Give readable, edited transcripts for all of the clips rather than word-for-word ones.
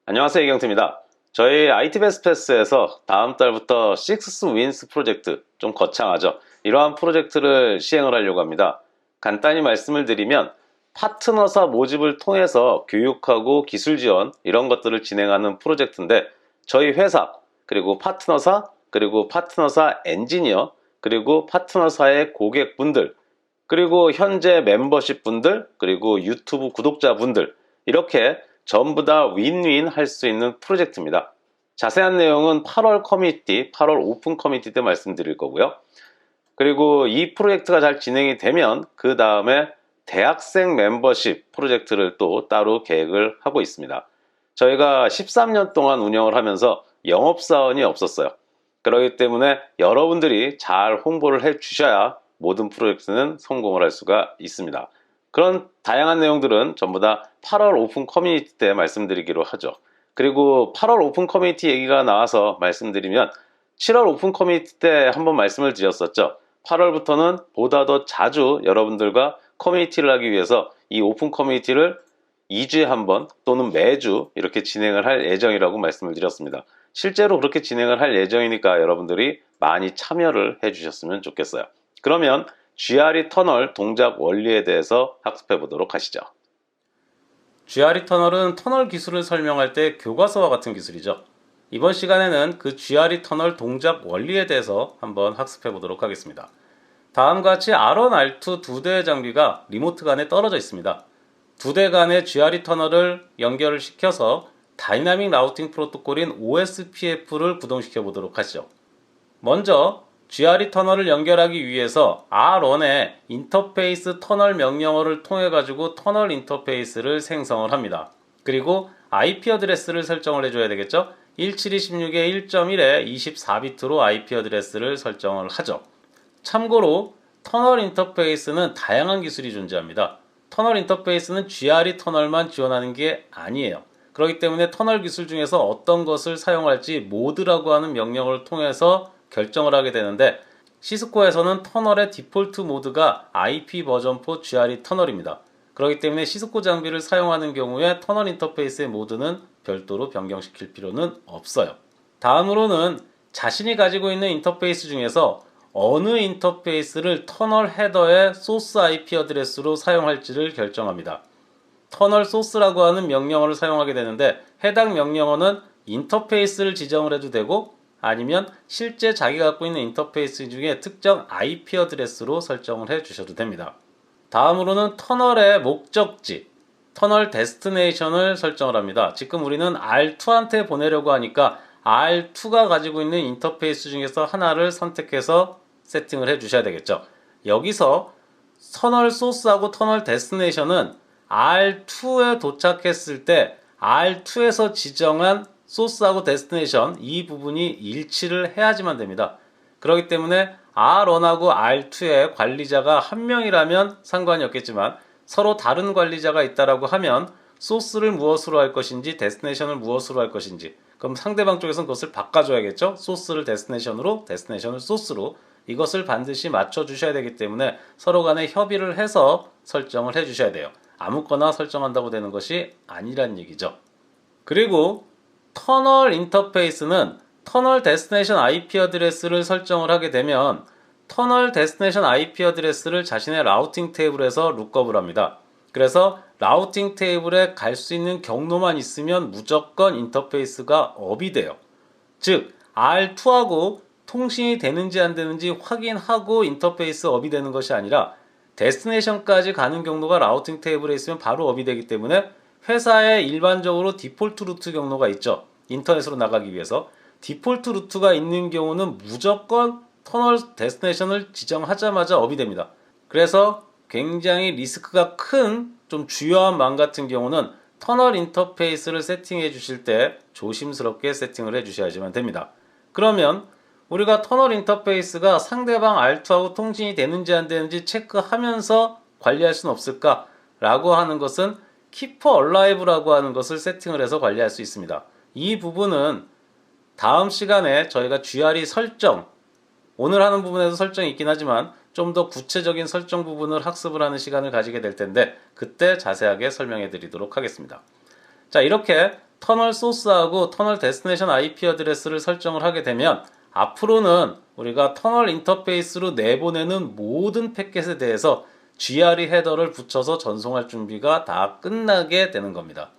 안녕하세요, 이경태입니다. 저희 IT 베스트 패스에서 다음 달부터 6wins 프로젝트, 좀 거창하죠. 이러한 프로젝트를 시행을 하려고 합니다. 간단히 말씀을 드리면 파트너사 모집을 통해서 교육하고 기술 지원 이런 것들을 진행하는 프로젝트인데, 저희 회사 그리고 파트너사 엔지니어 그리고 파트너사의 고객분들, 그리고 현재 멤버십 분들, 그리고 유튜브 구독자분들, 이렇게 전부 다 윈윈 할 수 있는 프로젝트입니다. 자세한 내용은 8월 커뮤니티, 8월 오픈 커뮤니티 때 말씀드릴 거고요. 그리고 이 프로젝트가 잘 진행이 되면 그 다음에 대학생 멤버십 프로젝트를 또 따로 계획을 하고 있습니다. 저희가 13년 동안 운영을 하면서 영업사원이 없었어요. 그렇기 때문에 여러분들이 잘 홍보를 해 주셔야 모든 프로젝트는 성공을 할 수가 있습니다. 그런 다양한 내용들은 전부 다 8월 오픈 커뮤니티 때 말씀드리기로 하죠. 그리고 8월 오픈 커뮤니티 얘기가 나와서 말씀드리면 7월 오픈 커뮤니티 때 한번 말씀을 드렸었죠. 8월부터는 보다 더 자주 여러분들과 커뮤니티를 하기 위해서 이 오픈 커뮤니티를 2주에 한 번 또는 매주 이렇게 진행을 할 예정이라고 말씀을 드렸습니다. 실제로 그렇게 진행을 할 예정이니까 여러분들이 많이 참여를 해주셨으면 좋겠어요. 그러면 GRE 터널 동작 원리에 대해서 학습해 보도록 하시죠. GRE 터널은 터널 기술을 설명할 때 교과서와 같은 기술이죠. 이번 시간에는 그 GRE 터널 동작 원리에 대해서 한번 학습해 보도록 하겠습니다. 다음과 같이 R1, R2 두 대의 장비가 리모트 간에 떨어져 있습니다. 두 대 간의 GRE 터널을 연결을 시켜서 다이나믹 라우팅 프로토콜인 OSPF를 구동시켜 보도록 하죠. 먼저 GRE 터널을 연결하기 위해서 R1에 인터페이스 터널 명령어를 통해 가지고 터널 인터페이스를 생성을 합니다. 그리고 IP 어드레스를 설정을 해줘야 되겠죠. 172.16에 24비트로 IP 어드레스를 설정을 하죠. 참고로 터널 인터페이스는 다양한 기술이 존재합니다. 터널 인터페이스는 GRE 터널만 지원하는 게 아니에요. 그렇기 때문에 터널 기술 중에서 어떤 것을 사용할지 모드라고 하는 명령어를 통해서 결정을 하게 되는데, 시스코에서는 터널의 디폴트 모드가 IP 버전4 GRE 터널입니다. 그렇기 때문에 시스코 장비를 사용하는 경우에 터널 인터페이스의 모드는 별도로 변경시킬 필요는 없어요. 다음으로는 자신이 가지고 있는 인터페이스 중에서 어느 인터페이스를 터널 헤더의 소스 IP 어드레스로 사용할지를 결정합니다. 터널 소스라고 하는 명령어를 사용하게 되는데, 해당 명령어는 인터페이스를 지정을 해도 되고 아니면 실제 자기가 갖고 있는 인터페이스 중에 특정 IP 어드레스로 설정을 해 주셔도 됩니다. 다음으로는 터널의 목적지, 터널 데스티네이션을 설정을 합니다. 지금 우리는 R2한테 보내려고 하니까 R2가 가지고 있는 인터페이스 중에서 하나를 선택해서 세팅을 해 주셔야 되겠죠. 여기서 터널 소스하고 터널 데스티네이션은 R2에 도착했을 때 R2에서 지정한 소스하고 데스티네이션, 이 부분이 일치를 해야지만 됩니다. 그렇기 때문에 R1하고 R2의 관리자가 한 명이라면 상관이 없겠지만, 서로 다른 관리자가 있다라고 하면 소스를 무엇으로 할 것인지 데스티네이션을 무엇으로 할 것인지, 그럼 상대방 쪽에서는 그것을 바꿔줘야겠죠. 소스를 데스티네이션으로, 데스티네이션을 소스로. 이것을 반드시 맞춰주셔야 되기 때문에 서로 간에 협의를 해서 설정을 해주셔야 돼요. 아무거나 설정한다고 되는 것이 아니란 얘기죠. 그리고 터널 인터페이스는 터널 데스티네이션 IP 어드레스를 설정을 하게 되면 터널 데스티네이션 IP 어드레스를 자신의 라우팅 테이블에서 룩업을 합니다. 그래서 라우팅 테이블에 갈 수 있는 경로만 있으면 무조건 인터페이스가 업이 돼요. 즉 R2하고 통신이 되는지 안 되는지 확인하고 인터페이스 업이 되는 것이 아니라, 데스티네이션까지 가는 경로가 라우팅 테이블에 있으면 바로 업이 되기 때문에 회사에 일반적으로 디폴트 루트 경로가 있죠. 인터넷으로 나가기 위해서 디폴트 루트가 있는 경우는 무조건 터널 데스티네이션을 지정하자마자 업이 됩니다. 그래서 굉장히 리스크가 큰 좀 주요한 망 같은 경우는 터널 인터페이스를 세팅해 주실 때 조심스럽게 세팅을 해 주셔야지만 됩니다. 그러면 우리가 터널 인터페이스가 상대방 R2하고 통신이 되는지 안 되는지 체크하면서 관리할 수는 없을까? 라고 하는 것은 Keep Alive라고 하는 것을 세팅을 해서 관리할 수 있습니다. 이 부분은 다음 시간에 저희가 GRE 설정, 오늘 하는 부분에서 설정이 있긴 하지만 좀 더 구체적인 설정 부분을 학습을 하는 시간을 가지게 될 텐데, 그때 자세하게 설명해 드리도록 하겠습니다. 자, 이렇게 터널 소스하고 터널 데스티네이션 IP 어드레스를 설정을 하게 되면 앞으로는 우리가 터널 인터페이스로 내보내는 모든 패킷에 대해서 GRE 헤더를 붙여서 전송할 준비가 다 끝나게 되는 겁니다.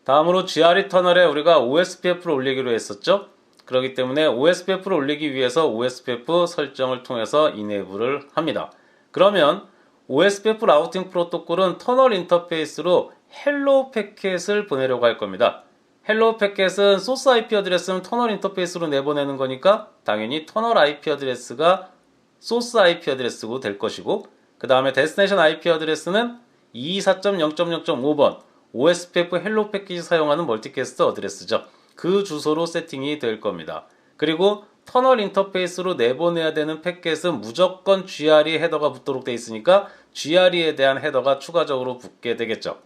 다음으로 GRE 터널에 우리가 OSPF를 올리기로 했었죠. 그렇기 때문에 OSPF를 올리기 위해서 OSPF 설정을 통해서 이네이블을 합니다. 그러면 OSPF 라우팅 프로토콜은 터널 인터페이스로 헬로 패킷을 보내려고 할 겁니다. 헬로 패킷은 소스 IP 어드레스는 터널 인터페이스로 내보내는 거니까 당연히 터널 IP 어드레스가 소스 IP 어드레스고 될 것이고, 그 다음에 데스티네이션 IP 어드레스는 224.0.0.5번 OSPF 헬로 패킷이 사용하는 멀티캐스트 어드레스죠. 그 주소로 세팅이 될 겁니다. 그리고 터널 인터페이스로 내보내야 되는 패킷은 무조건 GRE 헤더가 붙도록 되어 있으니까 GRE에 대한 헤더가 추가적으로 붙게 되겠죠.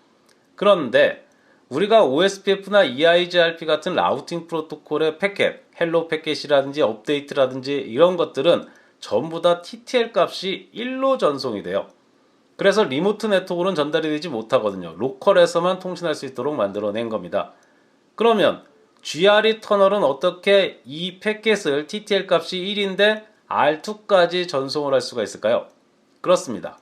그런데 우리가 OSPF나 EIGRP 같은 라우팅 프로토콜의 패킷, 헬로 패킷이라든지 업데이트라든지 이런 것들은 전부 다 TTL 값이 1로 전송이 돼요. 그래서 리모트 네트워크로는 전달이 되지 못하거든요. 로컬에서만 통신할 수 있도록 만들어낸 겁니다. 그러면 GRE 터널은 어떻게 이 패킷을 TTL 값이 1인데 R2까지 전송을 할 수가 있을까요? 그렇습니다.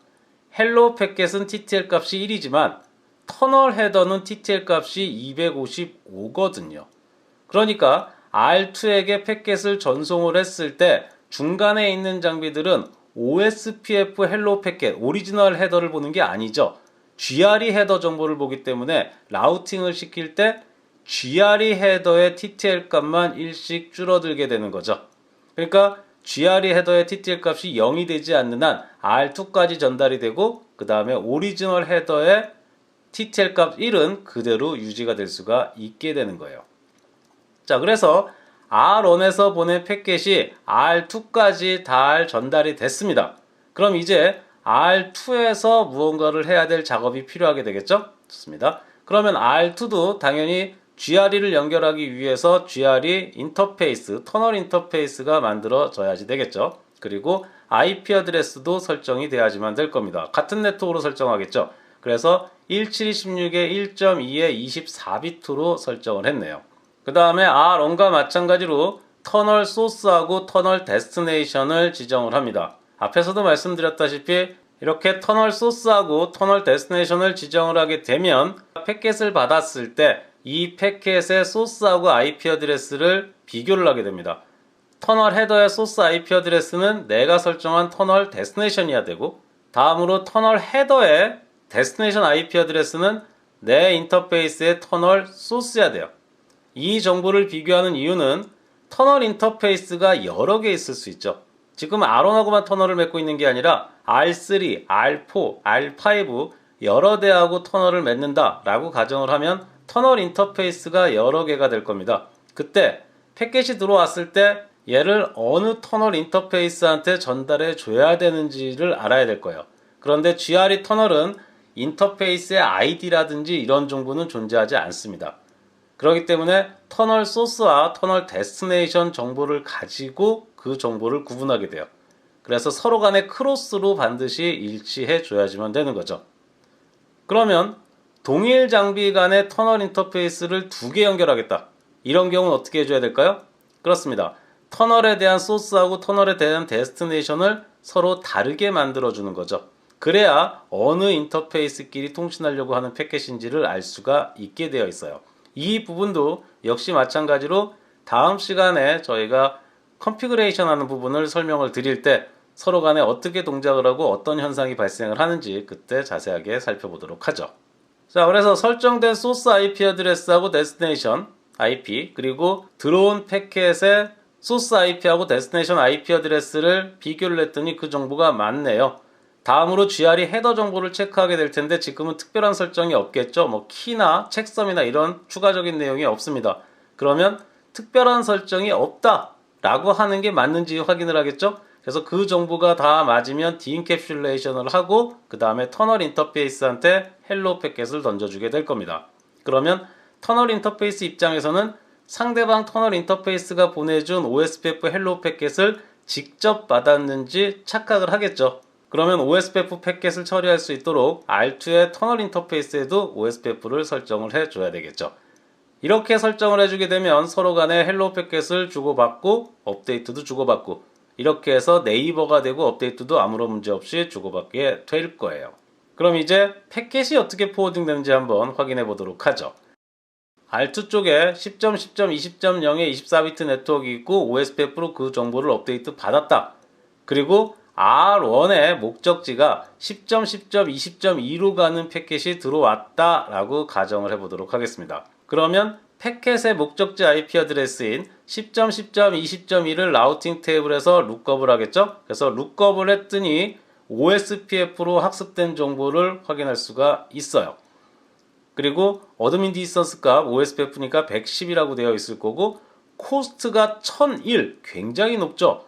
헬로 패킷은 TTL 값이 1이지만 터널 헤더는 TTL 값이 255거든요. 그러니까 R2에게 패킷을 전송을 했을 때 중간에 있는 장비들은 OSPF 헬로 패킷, 오리지널 헤더를 보는 게 아니죠. GRE 헤더 정보를 보기 때문에 라우팅을 시킬 때 GRE 헤더의 TTL 값만 1씩 줄어들게 되는 거죠. 그러니까 GRE 헤더의 TTL 값이 0이 되지 않는 한 R2까지 전달이 되고, 그 다음에 오리지널 헤더의 TTL 값 1은 그대로 유지가 될 수가 있게 되는 거예요. 자, 그래서 R1에서 보낸 패킷이 R2까지 다 전달이 됐습니다. 그럼 이제 R2에서 무언가를 해야 될 작업이 필요하게 되겠죠? 좋습니다. 그러면 R2도 당연히 GRE를 연결하기 위해서 GRE 인터페이스, 터널 인터페이스가 만들어져야지 되겠죠. 그리고 IP 어드레스도 설정이 돼야지만 될 겁니다. 같은 네트워크로 설정하겠죠. 그래서 172.16에 1.2에 24비트로 설정을 했네요. 그 다음에 R1과 마찬가지로 터널 소스하고 터널 데스티네이션을 지정을 합니다. 앞에서도 말씀드렸다시피 이렇게 터널 소스하고 터널 데스티네이션을 지정을 하게 되면 패킷을 받았을 때 이 패킷의 소스하고 IP 어드레스를 비교를 하게 됩니다. 터널 헤더의 소스 IP 어드레스는 내가 설정한 터널 데스티네이션이어야 되고, 다음으로 터널 헤더의 데스티네이션 IP 어드레스는 내 인터페이스의 터널 소스여야 돼요. 이 정보를 비교하는 이유는 터널 인터페이스가 여러 개 있을 수 있죠. 지금 R1하고만 터널을 맺고 있는 게 아니라 R3, R4, R5 여러 대하고 터널을 맺는다 라고 가정을 하면 터널 인터페이스가 여러 개가 될 겁니다. 그때 패킷이 들어왔을 때 얘를 어느 터널 인터페이스한테 전달해 줘야 되는지를 알아야 될 거예요. 그런데 GRE 터널은 인터페이스의 ID라든지 이런 정보는 존재하지 않습니다. 그렇기 때문에 터널 소스와 터널 데스티네이션 정보를 가지고 그 정보를 구분하게 돼요. 그래서 서로 간의 크로스로 반드시 일치해 줘야지만 되는 거죠. 그러면 동일 장비 간의 터널 인터페이스를 두 개 연결하겠다. 이런 경우는 어떻게 해줘야 될까요? 그렇습니다. 터널에 대한 소스하고 터널에 대한 데스티네이션을 서로 다르게 만들어주는 거죠. 그래야 어느 인터페이스끼리 통신하려고 하는 패킷인지를 알 수가 있게 되어 있어요. 이 부분도 역시 마찬가지로 다음 시간에 저희가 컨피그레이션 하는 부분을 설명을 드릴 때 서로 간에 어떻게 동작을 하고 어떤 현상이 발생을 하는지 그때 자세하게 살펴보도록 하죠. 자, 그래서 설정된 소스 IP 어드레스하고 데스티네이션 IP, 그리고 들어온 패킷의 소스 IP하고 데스티네이션 IP 어드레스를 비교를 했더니 그 정보가 맞네요. 다음으로 GRE 헤더 정보를 체크하게 될 텐데 지금은 특별한 설정이 없겠죠. 뭐 키나 책섬이나 이런 추가적인 내용이 없습니다. 그러면 특별한 설정이 없다 라고 하는 게 맞는지 확인을 하겠죠. 그래서 그 정보가 다 맞으면 디인캡슐레이션을 하고 그 다음에 터널 인터페이스한테 헬로 패킷을 던져주게 될 겁니다. 그러면 터널 인터페이스 입장에서는 상대방 터널 인터페이스가 보내준 OSPF 헬로 패킷을 직접 받았는지 착각을 하겠죠. 그러면 OSPF 패킷을 처리할 수 있도록 R2의 터널 인터페이스에도 OSPF를 설정을 해줘야 되겠죠. 이렇게 설정을 해주게 되면 서로 간에 헬로 패켓을 주고받고 업데이트도 주고받고 이렇게 해서 네이버가 되고 업데이트도 아무런 문제 없이 주고받게 될 거예요. 그럼 이제 패켓이 어떻게 포워딩 되는지 한번 확인해 보도록 하죠. R2 쪽에 10.10.20.0의 24비트 네트워크 있고 OSPF로 그 정보를 업데이트 받았다. 그리고 R1의 목적지가 10.10.20.2로 가는 패켓이 들어왔다 라고 가정을 해보도록 하겠습니다. 그러면 패켓의 목적지 IP 어드레스인 10.10.20.1을 라우팅 테이블에서 룩업을 하겠죠. 그래서 룩업을 했더니 OSPF로 학습된 정보를 확인할 수가 있어요. 그리고 어드민 디스턴스 값 OSPF니까 110이라고 되어 있을 거고 코스트가 1001 굉장히 높죠.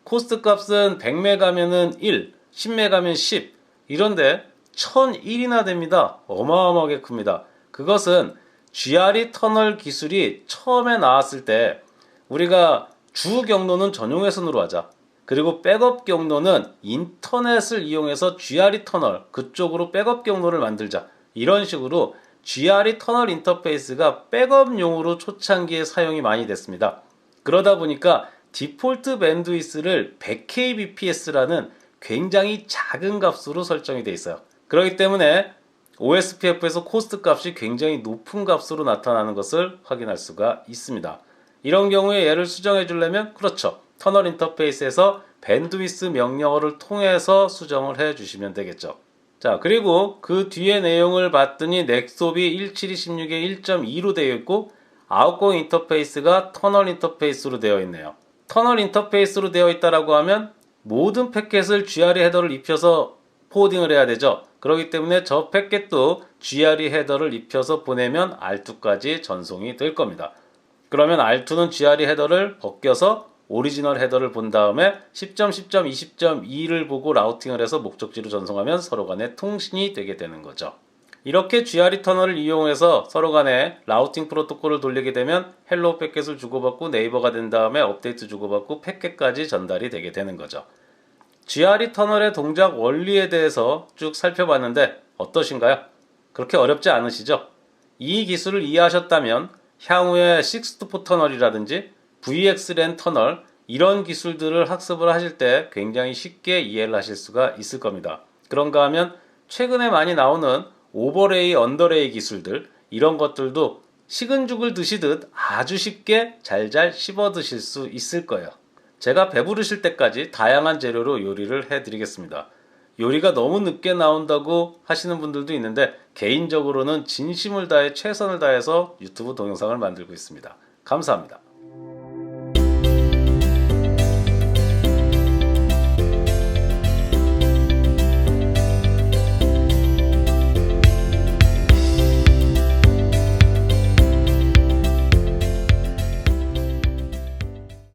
코스트 값은 100메가면은 1, 10메가면 10 이런데 1001이나 됩니다. 어마어마하게 큽니다. 그것은 GRE 터널 기술이 처음에 나왔을 때 우리가 주 경로는 전용 회선으로 하자. 그리고 백업 경로는 인터넷을 이용해서 GRE 터널 그쪽으로 백업 경로를 만들자. 이런 식으로 GRE 터널 인터페이스가 백업용으로 초창기에 사용이 많이 됐습니다. 그러다 보니까 디폴트 밴드위스를 100kbps라는 굉장히 작은 값으로 설정이 되어 있어요. 그렇기 때문에 OSPF에서 코스트 값이 굉장히 높은 값으로 나타나는 것을 확인할 수가 있습니다. 이런 경우에 얘를 수정해 주려면 그렇죠. 터널 인터페이스에서 밴드위스 명령어를 통해서 수정을 해 주시면 되겠죠. 자, 그리고 그 뒤에 내용을 봤더니 넥소비 17216의 1.2로 되어 있고 아웃고잉 인터페이스가 터널 인터페이스로 되어 있네요. 터널 인터페이스로 되어 있다라고 하면 모든 패켓을 GRE 헤더를 입혀서 포워딩을 해야 되죠. 그렇기 때문에 저 패켓도 GRE 헤더를 입혀서 보내면 R2까지 전송이 될 겁니다. 그러면 R2는 GRE 헤더를 벗겨서 오리지널 헤더를 본 다음에 10.10.20.2를 보고 라우팅을 해서 목적지로 전송하면 서로 간에 통신이 되게 되는 거죠. 이렇게 GRE 터널을 이용해서 서로 간에 라우팅 프로토콜을 돌리게 되면 헬로 패켓을 주고받고 네이버가 된 다음에 업데이트 주고받고 패켓까지 전달이 되게 되는 거죠. GRE 터널의 동작 원리에 대해서 쭉 살펴봤는데 어떠신가요? 그렇게 어렵지 않으시죠? 이 기술을 이해하셨다면 향후에 6to4 터널이라든지 VXLAN 터널 이런 기술들을 학습을 하실 때 굉장히 쉽게 이해를 하실 수가 있을 겁니다. 그런가 하면 최근에 많이 나오는 오버레이, 언더레이 기술들 이런 것들도 식은 죽을 드시듯 아주 쉽게 잘잘 씹어 드실 수 있을 거예요. 제가 배부르실 때까지 다양한 재료로 요리를 해드리겠습니다. 요리가 너무 늦게 나온다고 하시는 분들도 있는데 개인적으로는 진심을 다해 최선을 다해서 유튜브 동영상을 만들고 있습니다. 감사합니다.